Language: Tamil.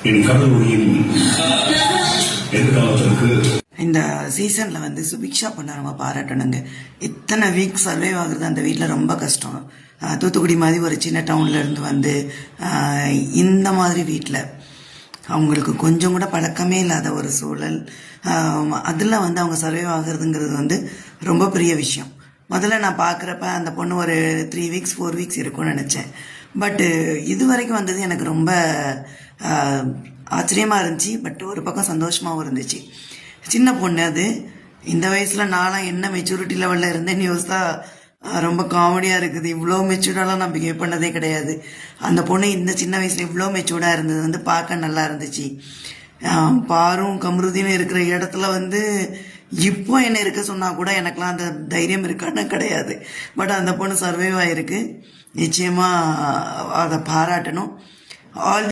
என் கணவரின் எதிர்காலத்திற்கு இந்த சீசன்ல சுபிக்ஷா பண்ண ரொம்ப பாராட்டணுங்க. இத்தனை வீக் சர்வே ஆகுறது அந்த வீட்டில் ரொம்ப கஷ்டம். தூத்துக்குடி மாதிரி ஒரு சின்ன டவுன்ல இருந்து இந்த மாதிரி வீட்டில் அவங்களுக்கு கொஞ்சம் கூட பழக்கமே இல்லாத ஒரு சூழல், அதில் அவங்க சர்வே ஆகுறதுங்கிறது ரொம்ப பெரிய விஷயம். முதல்ல நான் பார்க்குறப்ப அந்த பொண்ணு ஒரு 3 வீக்ஸ் 4 வீக்ஸ் இருக்கும்னு நினச்சேன். பட்டு இது வரைக்கும் வந்தது எனக்கு ரொம்ப ஆச்சரியமாக இருந்துச்சு. பட் ஒரு பக்கம் சந்தோஷமாகவும் இருந்துச்சு. சின்ன பொண்ணு அது. இந்த வயசில் நான்லாம் என்ன மெச்சூரிட்டி லெவலில் இருந்தேன்னு யோசித்தா ரொம்ப காமெடியாக இருக்குது. இவ்வளோ மெச்சூர்டாலாம் நான் பிஹேவ் பண்ணதே கிடையாது. அந்த பொண்ணு இந்த சின்ன வயசில் இவ்வளோ மெச்சூர்டாக இருந்தது பார்க்க நல்லா இருந்துச்சு. பாரும் கமருதின்னு இருக்கிற இடத்துல இப்போ என்ன இருக்க சொன்னால் கூட எனக்கெலாம் அந்த தைரியம் இருக்கான்னு கிடையாது. பட் அந்த பொண்ணு சர்வைவ் ஆகிருக்கு. நிச்சயமாக அதை பாராட்டணும். ஆல்